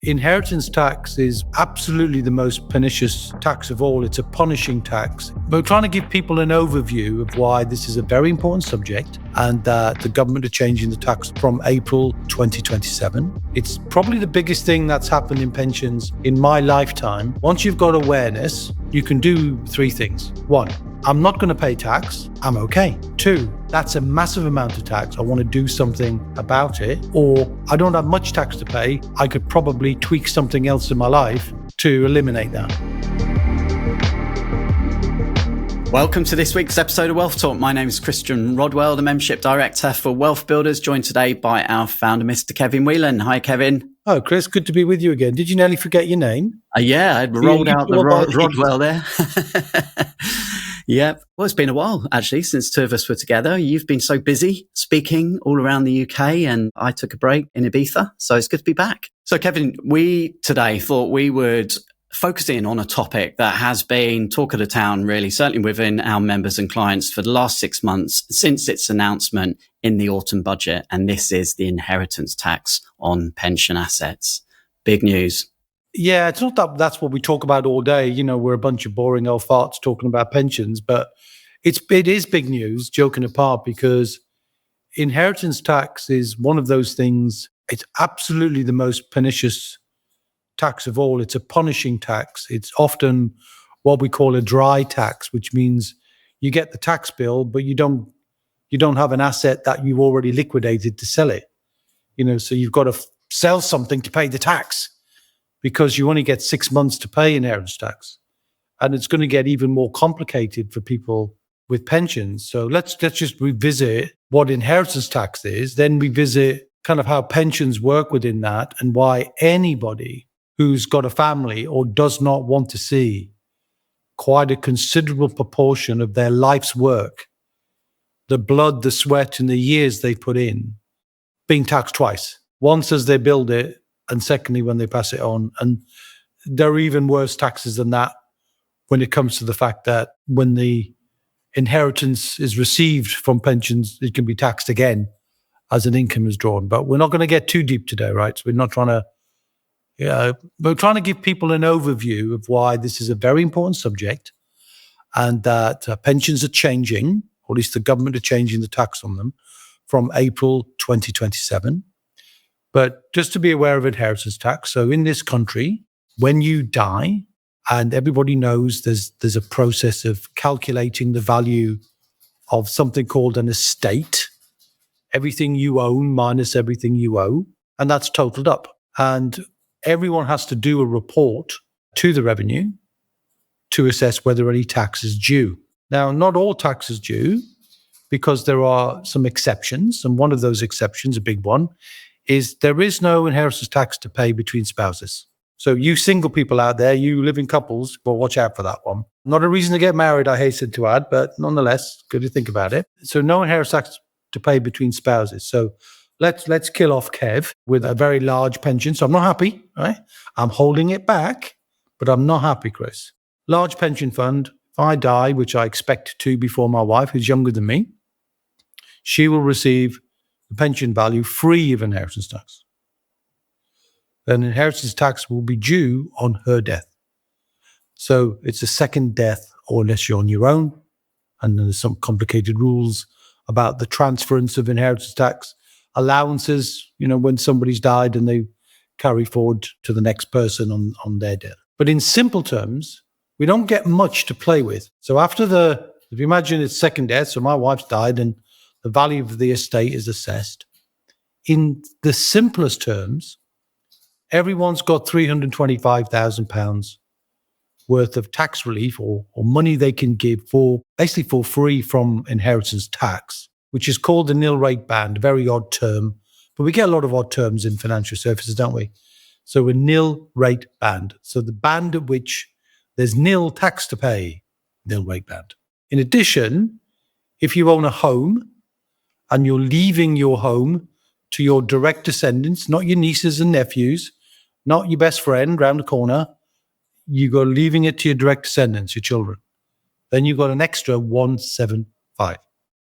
Inheritance tax is absolutely the most pernicious tax of all. It's a punishing tax. We're trying to give people an overview of why this is a very important subject and that the government are changing the tax from April 2027. It's probably the biggest thing that's happened in pensions in my lifetime. Once you've got awareness, you can do three things. One, I'm not going to pay tax. I'm okay. Two, that's a massive amount of tax. I want to do something about it. Or I don't have much tax to pay. I could probably tweak something else in my life to eliminate that. Welcome to this week's episode of Wealth Talk. My name is Christian Rodwell, the Membership Director for WealthBuilders, joined today by our founder, Mr. Kevin Whelan. Hi, Kevin. Oh, Chris, good to be with you again. Did you nearly forget your name? Yeah, I'd rolled out the Rodwell there. Yep. Well, it's been a while, actually, since two of us were together. You've been so busy speaking all around the UK, and I took a break in Ibiza. So it's good to be back. So, Kevin, we today thought we would focus in on a topic that has been talk of the town, really, certainly within our members and clients for the last 6 months since its announcement in the autumn budget. And this is the inheritance tax on pension assets. Big news. Yeah, it's not that that's what we talk about all day. You know, we're a bunch of boring old farts talking about pensions, but it is big news, joking apart, because inheritance tax is one of those things. It's absolutely the most pernicious tax of all. It's a punishing tax. It's often what we call a dry tax, which means you get the tax bill, but you don't have an asset that you've already liquidated to sell it. You know, so you've got to sell something to pay the tax, because you only get 6 months to pay inheritance tax. And it's going to get even more complicated for people with pensions. So let's just revisit what inheritance tax is, then revisit kind of how pensions work within that, and why anybody who's got a family or does not want to see quite a considerable proportion of their life's work, the blood, the sweat, and the years they put in, being taxed twice. Once as they build it, and secondly, when they pass it on. And there are even worse taxes than that when it comes to the fact that when the inheritance is received from pensions, it can be taxed again as an income is drawn. But we're not going to get too deep today, right? So we're not trying to, we're trying to give people an overview of why this is a very important subject, and that pensions are changing, or at least the government are changing the tax on them from April 2027. But just to be aware of inheritance tax. So in this country, when you die, and everybody knows there's a process of calculating the value of something called an estate, everything you own minus everything you owe, and that's totaled up. And everyone has to do a report to the revenue to assess whether any tax is due. Now, not all tax is due, because there are some exceptions. And one of those exceptions, a big one, is there is no inheritance tax to pay between spouses. So you single people out there, you live in couples, well, watch out for that one. Not a reason to get married, I hasten to add, but nonetheless, good to think about it. So no inheritance tax to pay between spouses. So let's kill off Kev with a very large pension. So I'm not happy, right? I'm holding it back, but I'm not happy, Chris. Large pension fund. If I die, which I expect to before my wife, who's younger than me, she will receive the pension value free of inheritance tax. Then inheritance tax will be due on her death. So it's a second death, or unless you're on your own. And then there's some complicated rules about the transference of inheritance tax allowances, you know, when somebody's died and they carry forward to the next person on their death. But in simple terms, we don't get much to play with. So after if you imagine it's second death, so my wife's died and the value of the estate is assessed. In the simplest terms, everyone's got £325,000 worth of tax relief or money they can give basically for free from inheritance tax, which is called the nil rate band, a very odd term. But we get a lot of odd terms in financial services, don't we? So a nil rate band. So the band at which there's nil tax to pay, nil rate band. In addition, if you own a home, and you're leaving your home to your direct descendants, not your nieces and nephews, not your best friend round the corner, you go leaving it to your direct descendants, your children. Then you've got an extra 175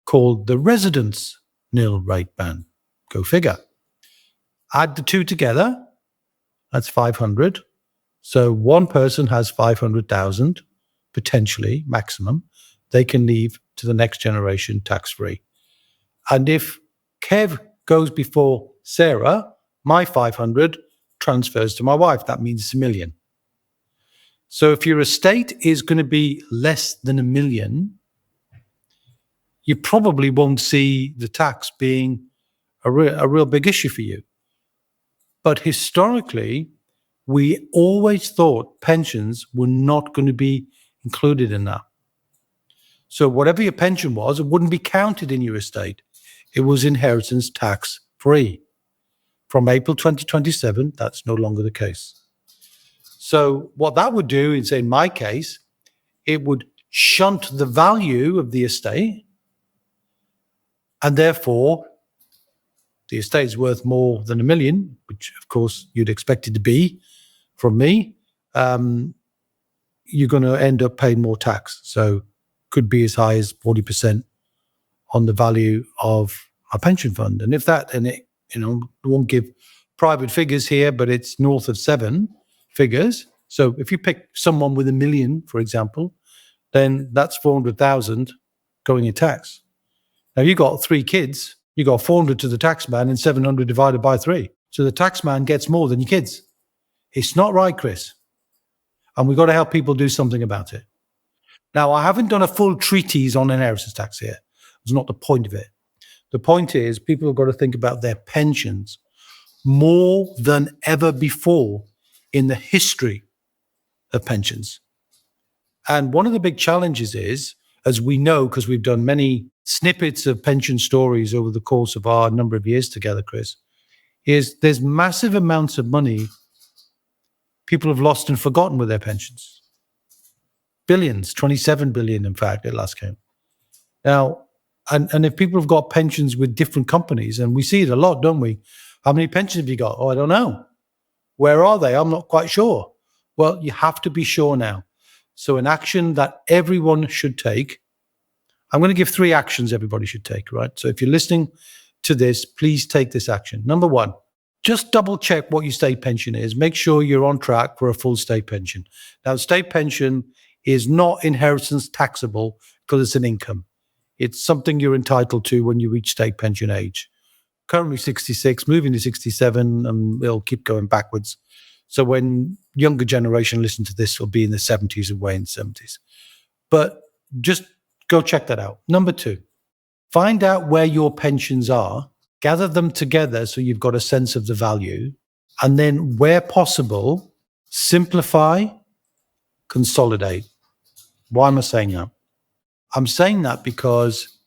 called the residence nil rate band. Go figure. Add the two together, That's 500. So one person has 500,000, potentially maximum. They can leave to the next generation tax-free. And if Kev goes before Sarah, my 500 transfers to my wife. That means it's $1 million. So if your estate is going to be less than $1 million, you probably won't see the tax being a real big issue for you. But historically, we always thought pensions were not going to be included in that. So whatever your pension was, it wouldn't be counted in your estate. It was inheritance tax free. From April 2027, that's no longer the case. So what that would do is, in my case, it would shunt the value of the estate, and therefore the estate is worth more than $1 million, which of course you'd expect it to be from me. You're going to end up paying more tax. So could be as high as 40% on the value of a pension fund. And if that, and it, I won't give private figures here, but it's north of 7 figures. So if you pick someone with $1 million, for example, then that's 400,000 going in tax. Now you got 3 kids, you got 400 to the tax man and 700 divided by 3. So the tax man gets more than your kids. It's not right, Chris. And we've got to help people do something about it. Now, I haven't done a full treatise on inheritance tax here. It's not the point of it. The point is people have got to think about their pensions more than ever before in the history of pensions. And one of the big challenges is, as we know, because we've done many snippets of pension stories over the course of our number of years together, Chris, is there's massive amounts of money people have lost and forgotten with their pensions. Billions, 27 billion, in fact, at last count. Now, and if people have got pensions with different companies, and we see it a lot, don't we? How many pensions have you got? Oh, I don't know. Where are they? I'm not quite sure. Well, you have to be sure now. So an action that everyone should take, I'm going to give 3 actions everybody should take, right? So if you're listening to this, please take this action. Number 1, just double check what your state pension is. Make sure you're on track for a full state pension. Now, state pension is not inheritance taxable because it's an income. It's something you're entitled to when you reach state pension age. Currently 66, moving to 67, and it'll keep going backwards. So when younger generation listen to this, it'll be in the 70s and way in the 70s. But just go check that out. Number 2, find out where your pensions are, gather them together so you've got a sense of the value, and then where possible, simplify, consolidate. Why am I saying that? I'm saying that because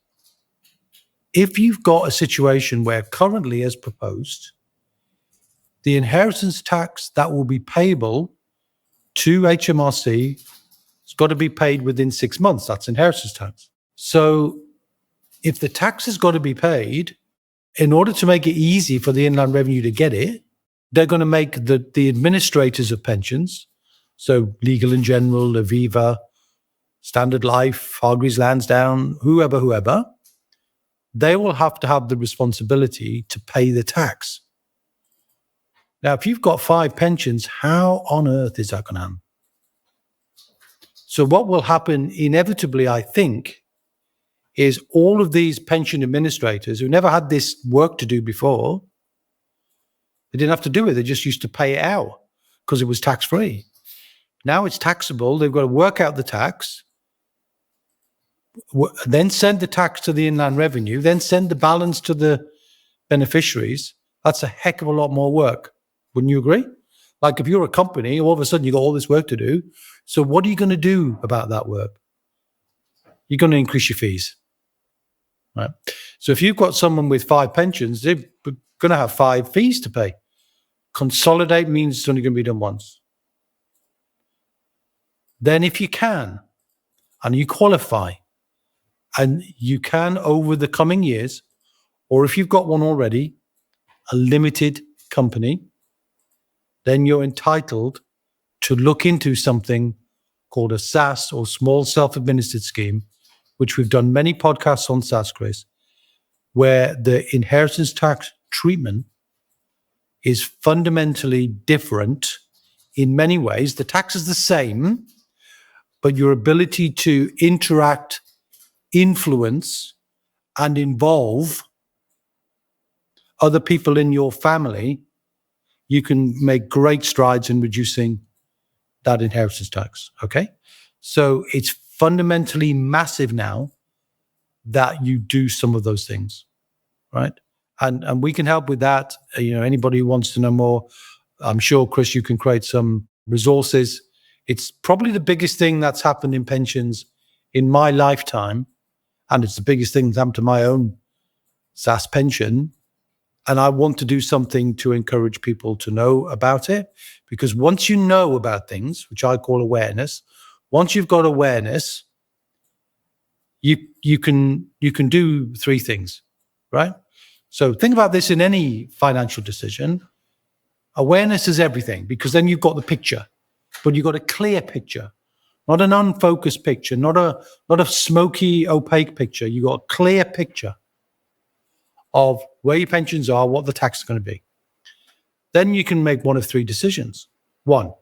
if you've got a situation where currently, as proposed, the inheritance tax that will be payable to HMRC has got to be paid within 6 months. That's inheritance tax. So if the tax has got to be paid, in order to make it easy for the Inland Revenue to get it, they're going to make the administrators of pensions, so Legal and General, Aviva, Standard Life, Hargreaves Lansdown, whoever, they will have to have the responsibility to pay the tax. Now, if you've got 5 pensions, how on earth is that going to happen? So what will happen inevitably, I think, is all of these pension administrators who never had this work to do before, they didn't have to do it. They just used to pay it out because it was tax-free. Now it's taxable. They've got to work out the tax, then send the tax to the Inland Revenue, then send the balance to the beneficiaries. That's a heck of a lot more work. Wouldn't you agree? Like if you're a company, all of a sudden you got all this work to do. So what are you going to do about that work? You're going to increase your fees. Right. So if you've got someone with 5 pensions, they're going to have 5 fees to pay. Consolidate means it's only going to be done once. Then if you can, and you qualify, and you can over the coming years, or if you've got one already, a limited company, then you're entitled to look into something called a SSAS, or small self-administered scheme, which we've done many podcasts on SSAS, Chris, where the inheritance tax treatment is fundamentally different in many ways. The tax is the same, but your ability to interact, influence, and involve other people in your family, you can make great strides in reducing that inheritance tax. Okay. So it's fundamentally massive now that you do some of those things, right? And we can help with that. Anybody who wants to know more, I'm sure, Chris, you can create some resources. It's probably the biggest thing that's happened in pensions in my lifetime. And it's the biggest thing that's happened to my own SAS pension. And I want to do something to encourage people to know about it. Because once you know about things, which I call awareness, once you've got awareness, you can do three things, right? So think about this in any financial decision. Awareness is everything, because then you've got the picture, but you've got a clear picture, not an unfocused picture, not a smoky, opaque picture. You've got a clear picture of where your pensions are, what the tax is going to be. Then you can make one of three decisions. One,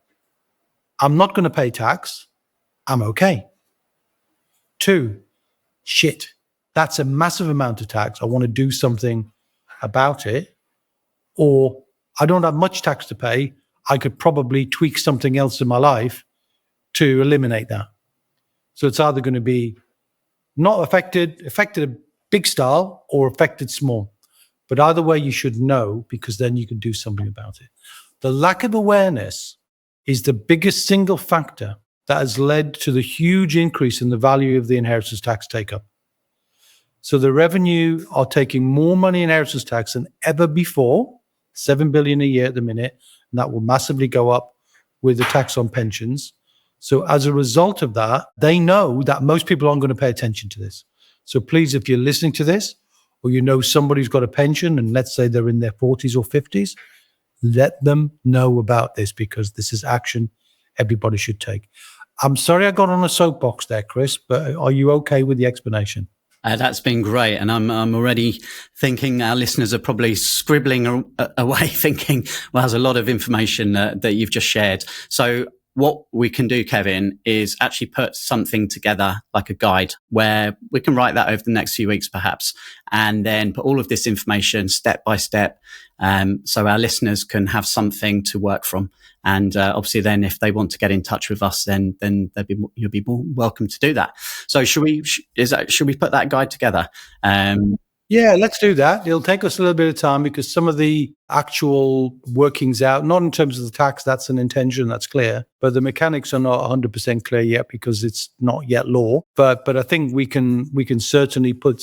I'm not going to pay tax. I'm okay. Two, shit, that's a massive amount of tax. I want to do something about it. Or I don't have much tax to pay. I could probably tweak something else in my life to eliminate that. So it's either going to be not affected a big style, or affected small. But either way, you should know, because then you can do something about it. The lack of awareness is the biggest single factor that has led to the huge increase in the value of the inheritance tax take-up. So the revenue are taking more money in inheritance tax than ever before, 7 billion a year at the minute, and that will massively go up with the tax on pensions. So as a result of that, they know that most people aren't going to pay attention to this. So please, if you're listening to this, or you know somebody who's got a pension, and let's say they're in their 40s or 50s, let them know about this, because this is action everybody should take. I'm sorry I got on a soapbox there, Chris, but are you okay with the explanation? That's been great. And I'm already thinking our listeners are probably scribbling away thinking, well, there's a lot of information that you've just shared. So what we can do, Kevin, is actually put something together like a guide where we can write that over the next few weeks, perhaps, and then put all of this information step by step. So our listeners can have something to work from. And obviously then if they want to get in touch with us, then you'll be more welcome to do that. So should we put that guide together? Yeah, let's do that. It'll take us a little bit of time, because some of the actual workings out, not in terms of the tax, that's an intention, that's clear, but the mechanics are not 100% clear yet, because it's not yet law. But I think we can certainly put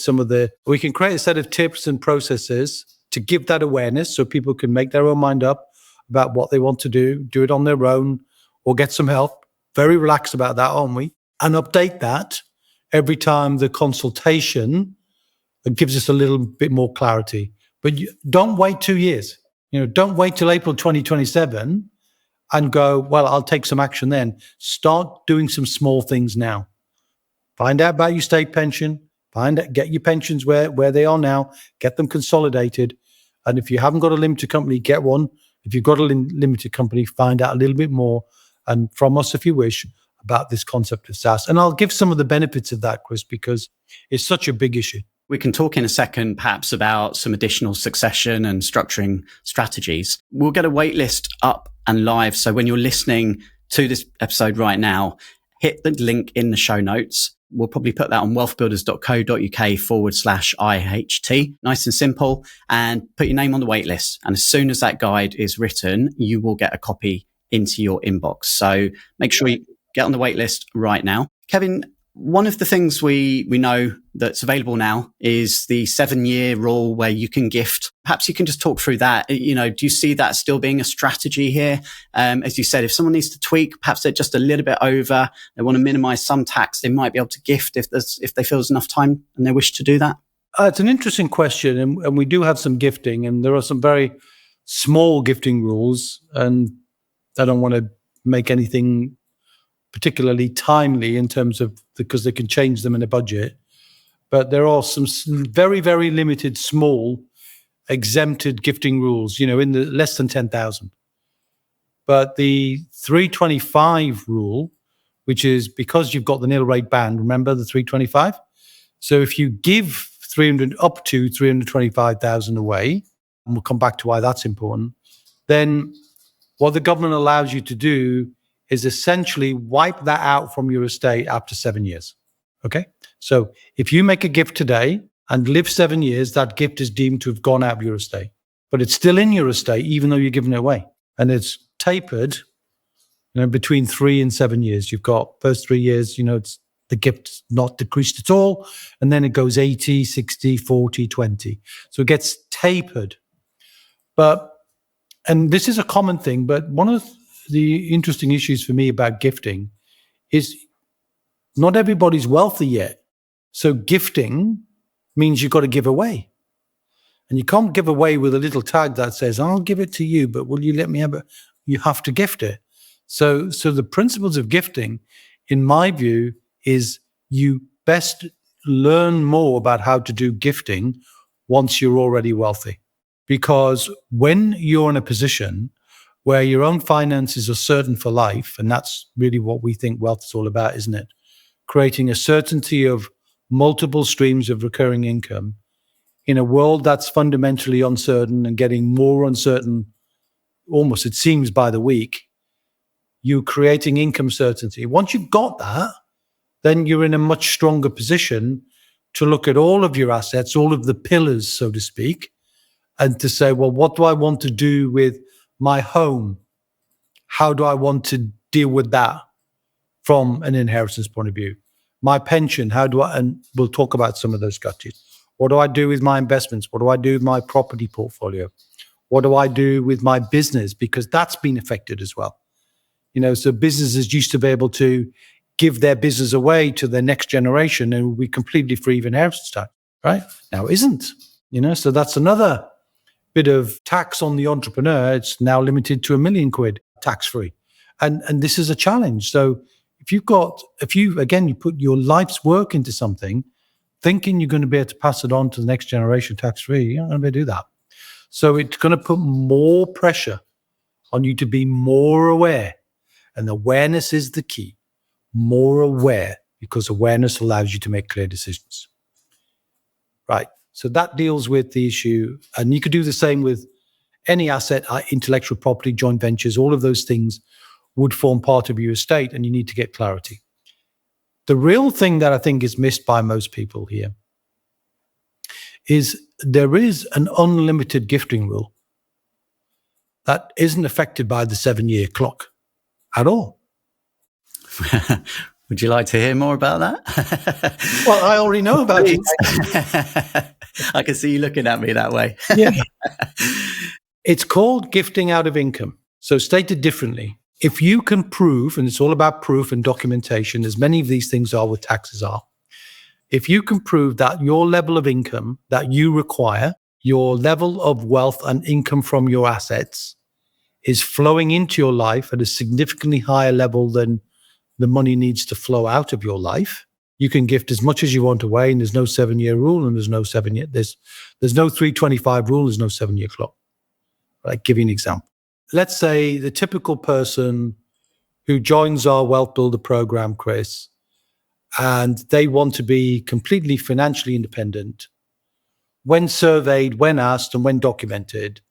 we can create a set of tips and processes to give that awareness, so people can make their own mind up about what they want to do it on their own, or get some help. Very relaxed about that, aren't we? And update that every time the consultation. It gives us a little bit more clarity. But don't wait 2 years. Don't wait till April 2027 and go, well, I'll take some action then. Start doing some small things now. Find out about your state pension. Get your pensions where they are now. Get them consolidated. And if you haven't got a limited company, get one. If you've got a limited company, find out a little bit more. And from us, if you wish, about this concept of SAS. And I'll give some of the benefits of that, Chris, because it's such a big issue. We can talk in a second, perhaps, about some additional succession and structuring strategies. We'll get a wait list up and live. So when you're listening to this episode right now, hit the link in the show notes. We'll probably put that on wealthbuilders.co.uk/IHT. Nice and simple. And put your name on the wait list. And as soon as that guide is written, you will get a copy into your inbox. So make sure you get on the wait list right now. Kevin, one of the things we know that's available now is the 7-year rule where you can gift. Perhaps you can just talk through that. Do you see that still being a strategy here? As you said, if someone needs to tweak, perhaps they're just a little bit over, they want to minimize some tax, they might be able to gift if they feel there's enough time and they wish to do that. It's an interesting question. And we do have some gifting, and there are some very small gifting rules. And I don't want to make anything particularly timely in terms of, because they can change them in a budget. But there are some very, very limited small exempted gifting rules, in the less than 10,000. But the 325 rule, which is because you've got the nil rate band, remember the 325? So if you give up to 325,000 away, and we'll come back to why that's important, then what the government allows you to do is essentially wipe that out from your estate after 7 years. Okay? So if you make a gift today and live 7 years, that gift is deemed to have gone out of your estate. But it's still in your estate, even though you're giving it away. And it's tapered, between 3 and 7 years. You've got first 3 years, it's the gift's not decreased at all. And then it goes 80, 60, 40, 20. So it gets tapered. And this is a common thing, but one of the interesting issues for me about gifting is not everybody's wealthy yet. So gifting means you've got to give away. And you can't give away with a little tag that says, I'll give it to you, but will you let me have it? You have to gift it. So the principles of gifting, in my view, is you best learn more about how to do gifting once you're already wealthy. Because when you're in a position where your own finances are certain for life, and that's really what we think wealth is all about, isn't it? Creating a certainty of multiple streams of recurring income in a world that's fundamentally uncertain and getting more uncertain, almost it seems by the week, you're creating income certainty. Once you've got that, then you're in a much stronger position to look at all of your assets, all of the pillars, so to speak, and to say, well, what do I want to do with my home? How do I want to deal with that from an inheritance point of view? My pension, and we'll talk about some of those strategies. What do I do with my investments? What do I do with my property portfolio? What do I do with my business? Because that's been affected as well. So businesses used to be able to give their business away to the next generation and be completely free of inheritance tax, right? Now it isn't, so that's another bit of tax on the entrepreneur. It's now limited to £1 million tax-free. And this is a challenge. So if you put your life's work into something, thinking you're going to be able to pass it on to the next generation tax-free, you're not going to be able to do that. So it's going to put more pressure on you to be more aware. And awareness is the key. More aware, because awareness allows you to make clear decisions. Right. So that deals with the issue. And you could do the same with any asset, intellectual property, joint ventures, all of those things would form part of your estate, and you need to get clarity. The real thing that I think is missed by most people here is there is an unlimited gifting rule that isn't affected by the 7-year clock at all. Would you like to hear more about that? Well, I already know about it. I can see you looking at me that way. Yeah. It's called gifting out of income. So stated differently, if you can prove, and it's all about proof and documentation, as many of these things are with taxes are, if you can prove that your level of income that you require, your level of wealth and income from your assets is flowing into your life at a significantly higher level than the money needs to flow out of your life, you can gift as much as you want away, and there's no 7-year rule, and there's no 7-year, there's no 325 rule, there's no 7-year clock. Right? Give you an example. Let's say the typical person who joins our Wealth Builder program, Chris, and they want to be completely financially independent. When surveyed, when asked, and when documented,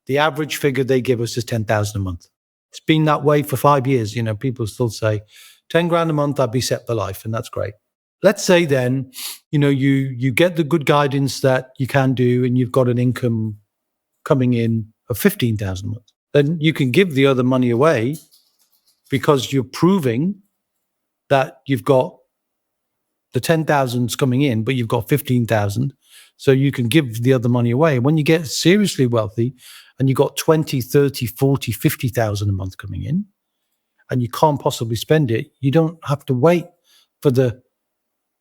the average figure they give us is 10,000 a month. It's been that way for 5 years. People still say 10 grand a month, I'd be set for life. And that's great. Let's say then, you get the good guidance that you can do, and you've got an income coming in of 15,000 a month. Then you can give the other money away because you're proving that you've got the 10,000's coming in, but you've got 15,000. So you can give the other money away. When you get seriously wealthy and you've got 20, 30, 40, 50,000 a month coming in, and you can't possibly spend it, you don't have to wait for the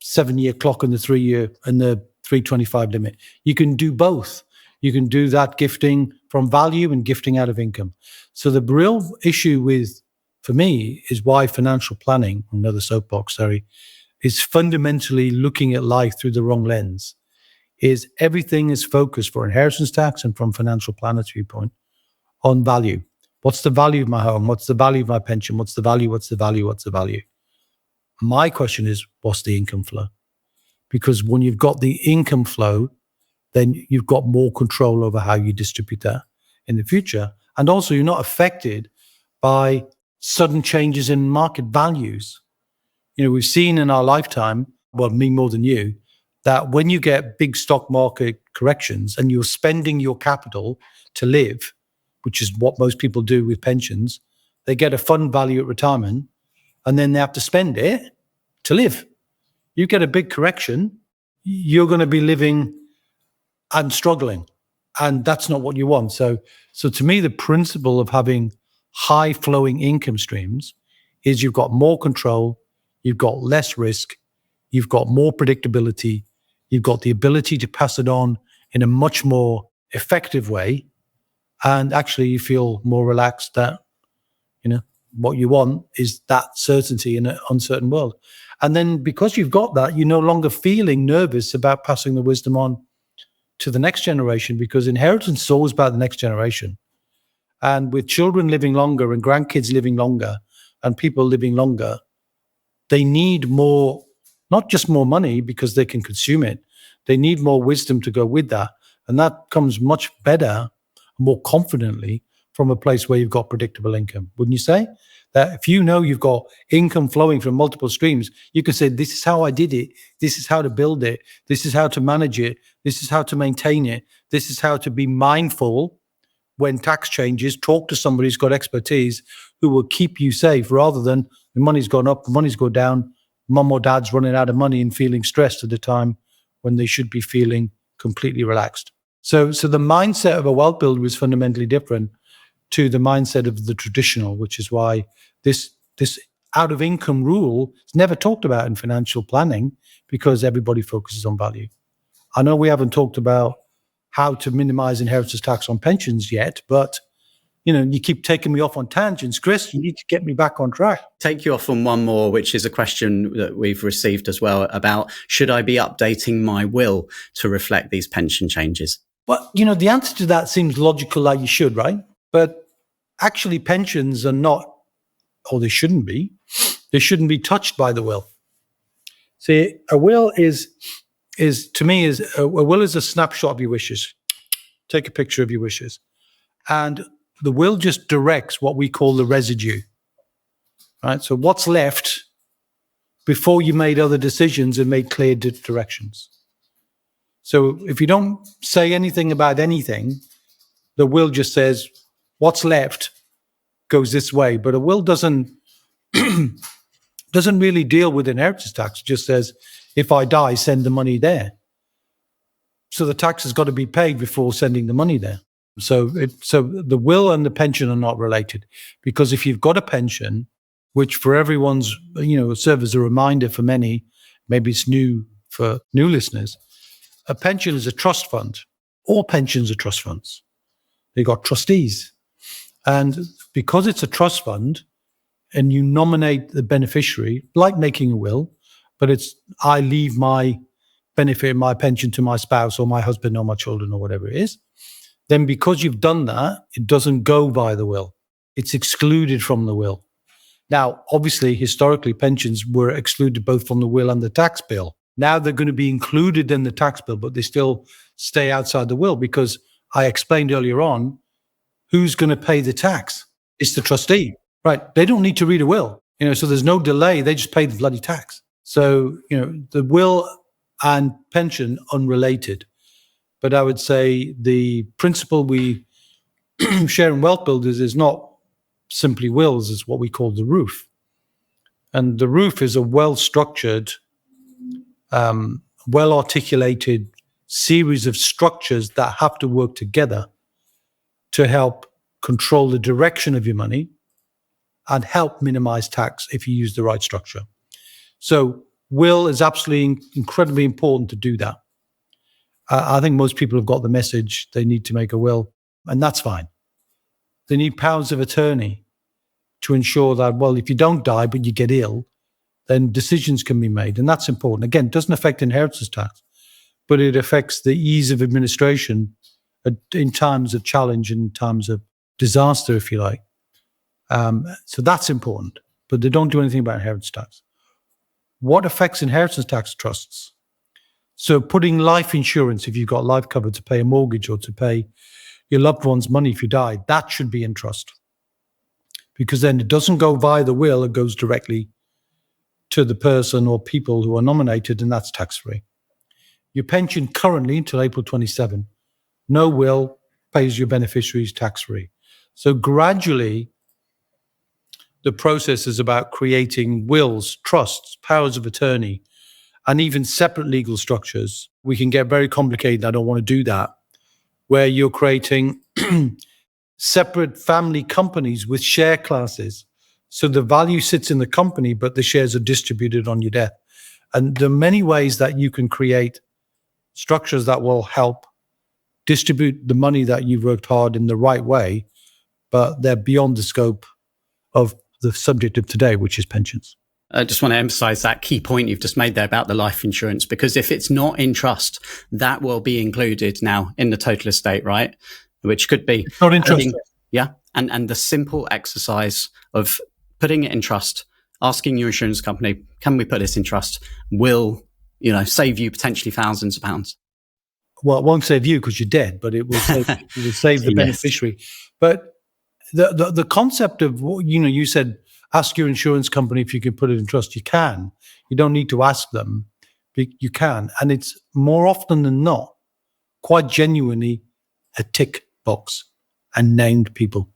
7-year clock and the 3-year and the 325 limit. You can do both. You can do that gifting from value and gifting out of income. So the real issue for me, is why financial planning, another soapbox, sorry, is fundamentally looking at life through the wrong lens. is everything is focused for inheritance tax and from financial planners viewpoint on value. What's the value of my home? What's the value of my pension? What's the value? What's the value? What's the value? My question is, what's the income flow? Because when you've got the income flow, then you've got more control over how you distribute that in the future. And also you're not affected by sudden changes in market values. We've seen in our lifetime, well, me more than you, that when you get big stock market corrections and you're spending your capital to live, which is what most people do with pensions, they get a fund value at retirement and then they have to spend it to live. You get a big correction, you're going to be living and struggling. And that's not what you want. So to me, the principle of having high flowing income streams is you've got more control, you've got less risk, you've got more predictability, you've got the ability to pass it on in a much more effective way. And actually you feel more relaxed that, what you want is that certainty in an uncertain world. And then because you've got that, you're no longer feeling nervous about passing the wisdom on to the next generation, because inheritance is always about the next generation. And with children living longer and grandkids living longer and people living longer, they need more, not just more money because they can consume it. They need more wisdom to go with that. And that comes much better, more confidently from a place where you've got predictable income. Wouldn't you say? That if you know you've got income flowing from multiple streams, you can say, this is how I did it. This is how to build it. This is how to manage it. This is how to maintain it. This is how to be mindful when tax changes. Talk to somebody who's got expertise who will keep you safe, rather than the money's gone up, the money's gone down, mum or dad's running out of money and feeling stressed at a time when they should be feeling completely relaxed. So the mindset of a wealth builder is fundamentally different to the mindset of the traditional, which is why this out of income rule is never talked about in financial planning, because everybody focuses on value. I know we haven't talked about how to minimize inheritance tax on pensions yet, but you keep taking me off on tangents. Chris, you need to get me back on track. Take you off on one more, which is a question that we've received as well about, should I be updating my will to reflect these pension changes? Well, the answer to that seems logical, that you should, right? But actually pensions are not, or they shouldn't be touched by the will. See, a will is to me a will is a snapshot of your wishes. Take a picture of your wishes. And the will just directs what we call the residue, right? So what's left before you made other decisions and made clear directions. So if you don't say anything about anything, the will just says what's left goes this way. But a will doesn't really deal with inheritance tax. It just says, if I die, send the money there. So the tax has got to be paid before sending the money there. So the will and the pension are not related, because if you've got a pension, which for everyone's, serve as a reminder for many, maybe it's new for new listeners, a pension is a trust fund. All pensions are trust funds. They've got trustees. And because it's a trust fund and you nominate the beneficiary, like making a will, but it's, I leave my benefit, my pension to my spouse or my husband or my children or whatever it is, then because you've done that, it doesn't go by the will. It's excluded from the will. Now, obviously, historically, pensions were excluded both from the will and the tax bill. Now they're going to be included in the tax bill, but they still stay outside the will, because I explained earlier on, who's going to pay the tax? It's the trustee, right? They don't need to read a will, so there's no delay. They just pay the bloody tax. So, the will and pension unrelated. But I would say the principle we share in WealthBuilders is not simply wills, it's what we call the roof. And the roof is a well-structured, well-articulated series of structures that have to work together to help control the direction of your money and help minimize tax if you use the right structure. So will is absolutely incredibly important to do that. I think most people have got the message they need to make a will, and that's fine. They need powers of attorney to ensure that, well, if you don't die but you get ill, then decisions can be made, and that's important. Again, it doesn't affect inheritance tax, but it affects the ease of administration in times of challenge, in times of disaster, if you like. So that's important, but they don't do anything about inheritance tax. What affects inheritance tax trusts? So putting life insurance, if you've got life cover to pay a mortgage or to pay your loved one's money if you die, that should be in trust. Because then it doesn't go via the will, it goes directly to the person or people who are nominated, and that's tax-free. Your pension currently until April 27, no will, pays your beneficiaries tax-free. So gradually, the process is about creating wills, trusts, powers of attorney, and even separate legal structures. We can get very complicated. I don't want to do that, where you're creating separate family companies with share classes. So the value sits in the company, but the shares are distributed on your death. And there are many ways that you can create structures that will help distribute the money that you've worked hard in the right way, but they're beyond the scope of the subject of today, which is pensions. I just want to emphasize that key point you've just made there about the life insurance, because if it's not in trust, that will be included now in the total estate, right? Which could be it's not in trust. Yeah. And the simple exercise of putting it in trust, asking your insurance company, can we put this in trust, will, save you potentially thousands of pounds. Well, it won't save you because you're dead, but it will save the beneficiary. But the concept of, you said, ask your insurance company if you can put it in trust. You can. You don't need to ask them. You can. And it's more often than not quite genuinely a tick box and named people.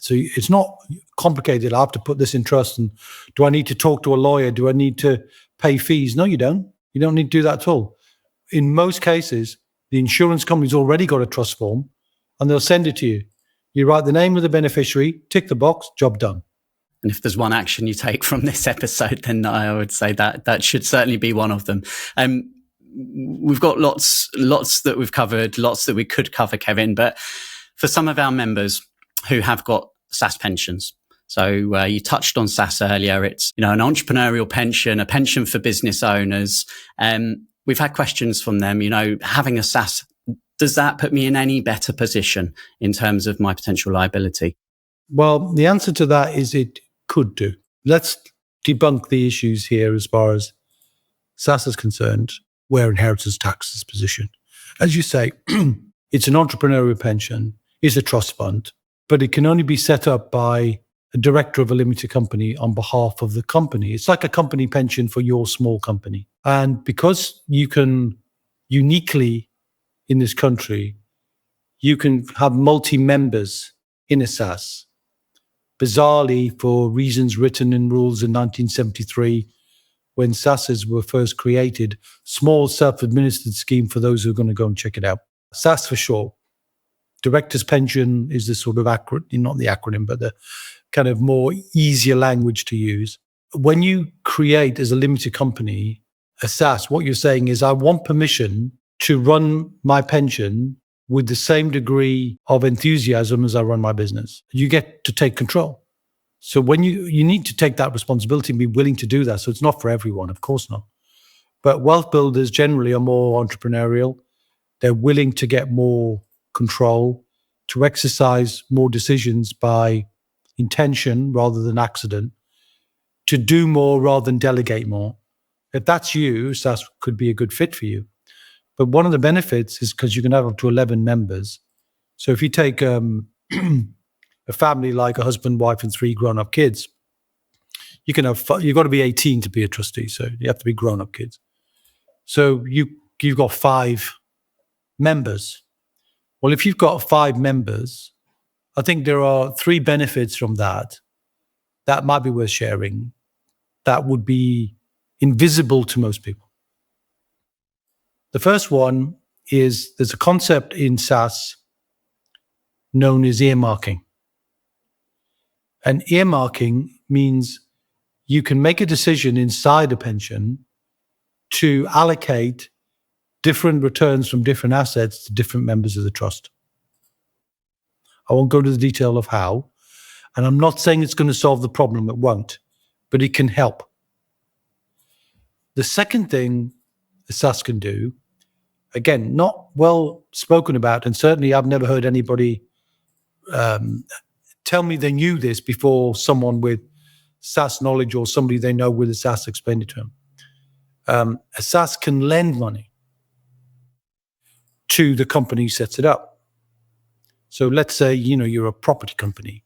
So it's not complicated. I have to put this in trust. And do I need to talk to a lawyer? Do I need to pay fees? No, you don't. You don't need to do that at all. In most cases, the insurance company's already got a trust form and they'll send it to you. You write the name of the beneficiary, tick the box, job done. And if there's one action you take from this episode, then I would say that should certainly be one of them. We've got lots that we've covered, lots that we could cover, Kevin. But for some of our members who have got SSAS pensions, so you touched on SSAS earlier. It's an entrepreneurial pension, a pension for business owners. We've had questions from them. Having a SSAS, does that put me in any better position in terms of my potential liability? Well, the answer to that is it could do. Let's debunk the issues here as far as SSAS is concerned, where inheritance tax is positioned. As you say, it's an entrepreneurial pension, it's a trust fund, but it can only be set up by a director of a limited company on behalf of the company. It's like a company pension for your small company. And because you can uniquely in this country, you can have multi-members in a SSAS. Bizarrely, for reasons written in rules in 1973, when SSASs were first created, small self-administered scheme for those who are going to go and check it out. SSAS for short. Director's pension is the sort of not the acronym, but the kind of more easier language to use. When you create as a limited company a SSAS, what you're saying is, I want permission to run my pension with the same degree of enthusiasm as I run my business. You get to take control. So when you need to take that responsibility and be willing to do that. So it's not for everyone, of course not. But wealth builders generally are more entrepreneurial. They're willing to get more control, to exercise more decisions by intention rather than accident, to do more rather than delegate more. If that's you, SSAS could be a good fit for you. But one of the benefits is because you can have up to 11 members. So if you take a family like a husband, wife, and 3 grown-up kids, you can have. You've got to be 18 to be a trustee, so you have to be grown-up kids. So you've got 5 members. Well, if you've got 5 members, I think there are 3 benefits from that that might be worth sharing. That would be invisible to most people. The first one is there's a concept in SSAS known as earmarking. And earmarking means you can make a decision inside a pension to allocate different returns from different assets to different members of the trust. I won't go into the detail of how, and I'm not saying it's going to solve the problem, it won't, but it can help. The second thing a SSAS can do, again, not well spoken about. And certainly I've never heard anybody tell me they knew this before someone with SaaS knowledge or somebody they know with a SaaS explained it to them. A SaaS can lend money to the company who sets it up. So let's say, you're a property company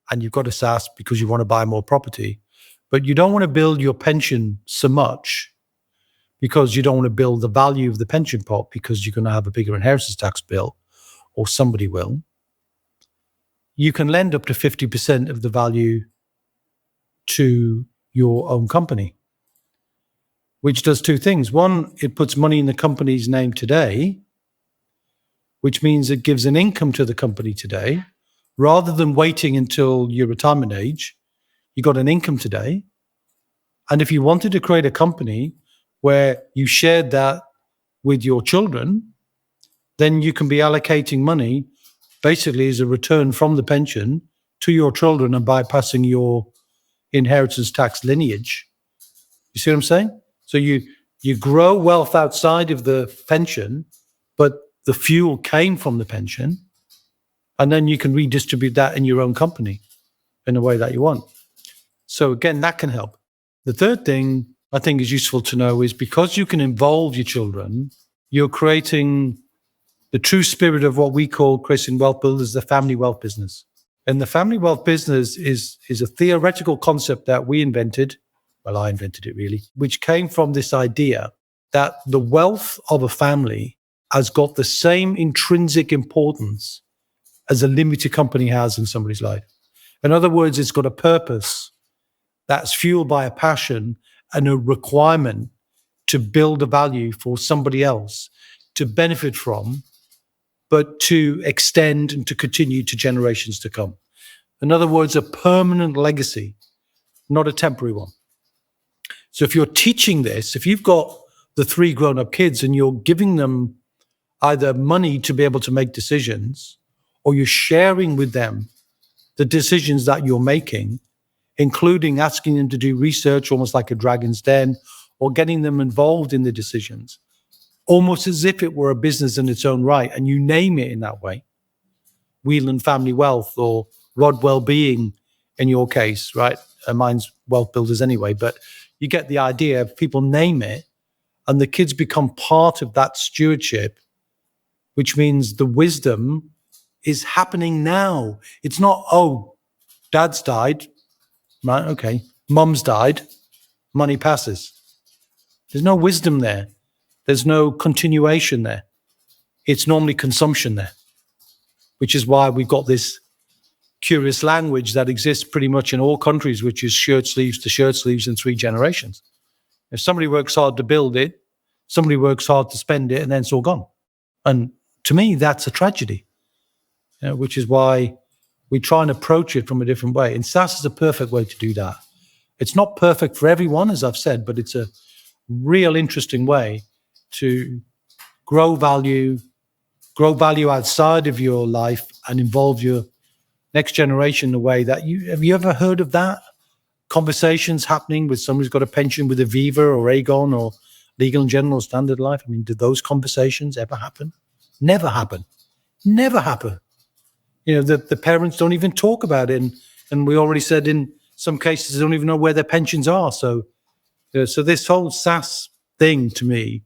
and you've got a SaaS because you want to buy more property, but you don't want to build your pension so much because you don't want to build the value of the pension pot because you're going to have a bigger inheritance tax bill or somebody will. You can lend up to 50% of the value to your own company, which does two things. One, it puts money in the company's name today, which means it gives an income to the company today. Rather than waiting until your retirement age, you got an income today. And if you wanted to create a company where you shared that with your children, then you can be allocating money basically as a return from the pension to your children and bypassing your inheritance tax lineage. You see what I'm saying? So you grow wealth outside of the pension, but the fuel came from the pension, and then you can redistribute that in your own company in the way that you want. So again, that can help. The third thing I think is useful to know is because you can involve your children, you're creating the true spirit of what we call, Chris, in WealthBuilders, the family wealth business. And the family wealth business is a theoretical concept that we invented. Well, I invented it really, which came from this idea that the wealth of a family has got the same intrinsic importance as a limited company has in somebody's life. In other words, it's got a purpose that's fueled by a passion and a requirement to build a value for somebody else to benefit from, but to extend and to continue to generations to come. In other words, a permanent legacy, not a temporary one. So if you're teaching this, if you've got the 3 grown-up kids and you're giving them either money to be able to make decisions, or you're sharing with them the decisions that you're making, including asking them to do research, almost like a dragon's den, or getting them involved in the decisions, almost as if it were a business in its own right, and you name it in that way, Whelan Family Wealth or Rod Wellbeing in your case, right? Mine's WealthBuilders anyway, but you get the idea. People name it, and the kids become part of that stewardship, which means the wisdom is happening now. It's not, oh, dad's died, right? Okay. Mum's died, money passes. There's no wisdom there. There's no continuation there. It's normally consumption there, which is why we've got this curious language that exists pretty much in all countries, which is shirt sleeves to shirt sleeves in 3 generations. If somebody works hard to build it, somebody works hard to spend it, and then it's all gone. And to me, that's a tragedy, which is why we try and approach it from a different way. And SaaS is a perfect way to do that. It's not perfect for everyone, as I've said, but it's a real interesting way to grow value outside of your life and involve your next generation in a way that have you ever heard of that? Conversations happening with somebody who's got a pension with Aviva or Aegon or Legal and General or Standard Life? I mean, do those conversations ever happen? Never happen. Never happen. The parents don't even talk about it. And we already said in some cases, they don't even know where their pensions are. So this whole SaaS thing to me,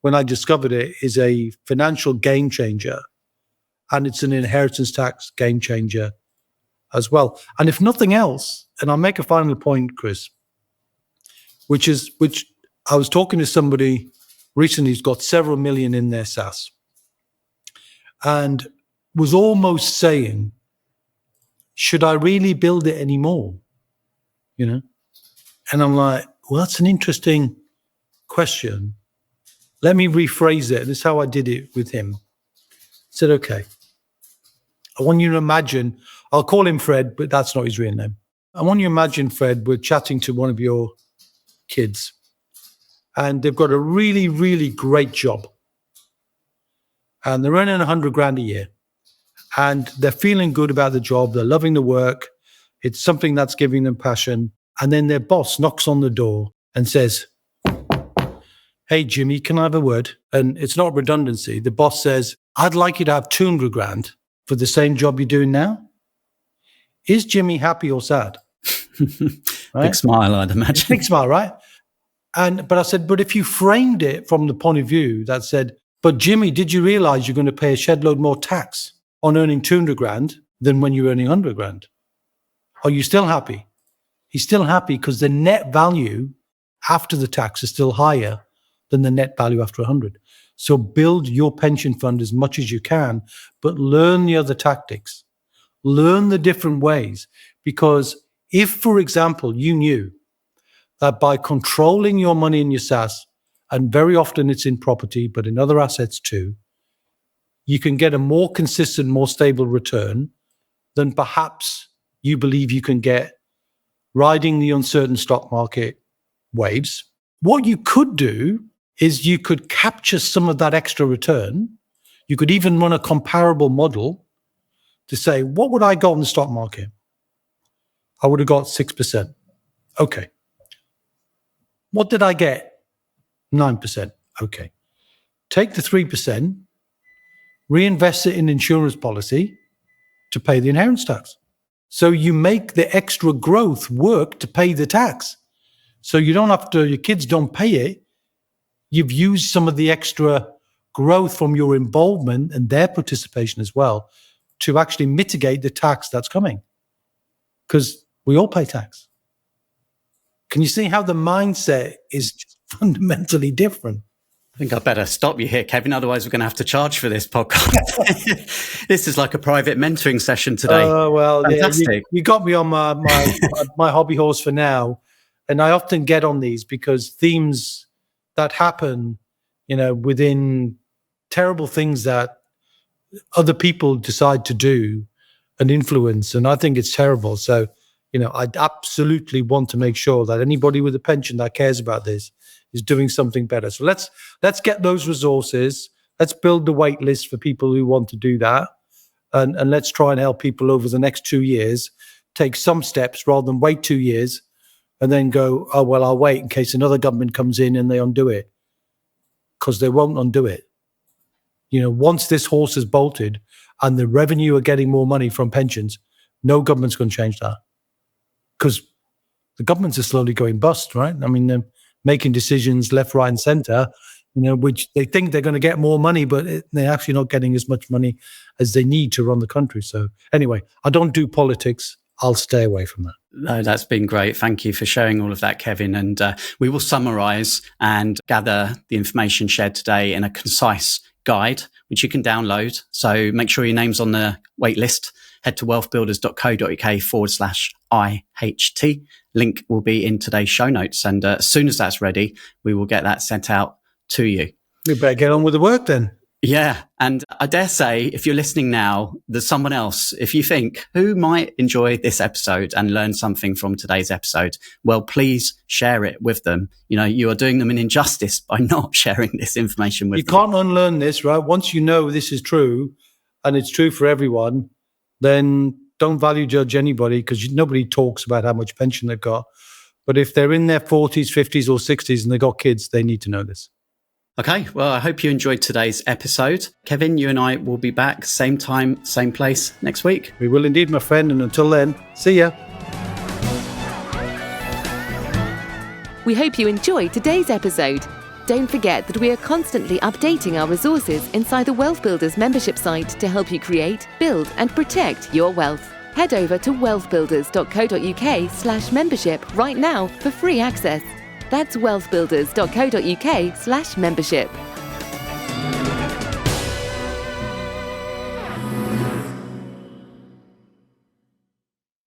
when I discovered it, is a financial game changer. And it's an inheritance tax game changer as well. And if nothing else, and I'll make a final point, Chris, which I was talking to somebody recently who's got several million in their SaaS and was almost saying, should I really build it anymore? And I'm like, well, that's an interesting question. Let me rephrase it. This is how I did it with him. I said, okay, I want you to imagine, I'll call him Fred, but that's not his real name. I want you to imagine, Fred, we're chatting to one of your kids and they've got a really, really great job. And they're earning 100 grand a year. And they're feeling good about the job. They're loving the work. It's something that's giving them passion. And then their boss knocks on the door and says, hey, Jimmy, can I have a word? And it's not redundancy. The boss says, I'd like you to have 200 grand for the same job you're doing now. Is Jimmy happy or sad? Right? Big smile, I'd imagine. Big smile, right? But I said, but if you framed it from the point of view that said, but Jimmy, did you realize you're going to pay a shed load more tax on earning 200 grand than when you're earning 100 grand? Are you still happy? He's still happy because the net value after the tax is still higher than the net value after 100. So build your pension fund as much as you can, but learn the other tactics. Learn the different ways. Because if, for example, you knew that by controlling your money in your SSAS, and very often it's in property, but in other assets too, you can get a more consistent, more stable return than perhaps you believe you can get riding the uncertain stock market waves. What you could do is you could capture some of that extra return. You could even run a comparable model to say, what would I got in the stock market? I would have got 6%. Okay. What did I get? 9%. Okay. Take the 3%, reinvest it in insurance policy to pay the inheritance tax. So you make the extra growth work to pay the tax. So you don't have to, your kids don't pay it. You've used some of the extra growth from your involvement and their participation as well to actually mitigate the tax that's coming. Because we all pay tax. Can you see how the mindset is just fundamentally different? I think I better stop you here, Kevin. Otherwise, we're going to have to charge for this podcast. This is like a private mentoring session today. Oh, well, fantastic. Yeah, you got me on my hobby horse for now. And I often get on these because themes that happen, within terrible things that other people decide to do and influence. And I think it's terrible. So, I absolutely want to make sure that anybody with a pension that cares about this is doing something better. So let's get those resources. Let's build the wait list for people who want to do that. And let's try and help people over the next 2 years take some steps rather than wait 2 years and then go, oh, well, I'll wait in case another government comes in and they undo it. Because they won't undo it. Once this horse is bolted and the revenue are getting more money from pensions, no government's going to change that. Because the governments are slowly going bust, right? I mean, they're making decisions left, right, and center, which they think they're going to get more money, but they're actually not getting as much money as they need to run the country. So anyway, I don't do politics. I'll stay away from that. No, that's been great. Thank you for sharing all of that, Kevin. And we will summarize and gather the information shared today in a concise guide, which you can download. So make sure your name's on the wait list. Head to wealthbuilders.co.uk/IHT. Link will be in today's show notes. And as soon as that's ready, we will get that sent out to you. We better get on with the work then. Yeah. And I dare say, if you're listening now, there's someone else, if you think, who might enjoy this episode and learn something from today's episode, well, please share it with them. You are doing them an injustice by not sharing this information with them. You can't unlearn this, right? Once you know this is true, and it's true for everyone, then don't value judge anybody because nobody talks about how much pension they've got. But if they're in their 40s, 50s, or 60s and they've got kids, they need to know this. Okay, well, I hope you enjoyed today's episode. Kevin, you and I will be back same time, same place next week. We will indeed, my friend. And until then, see ya. We hope you enjoyed today's episode. Don't forget that we are constantly updating our resources inside the Wealth Builders membership site to help you create, build, and protect your wealth. Head over to wealthbuilders.co.uk/membership right now for free access. That's wealthbuilders.co.uk/membership.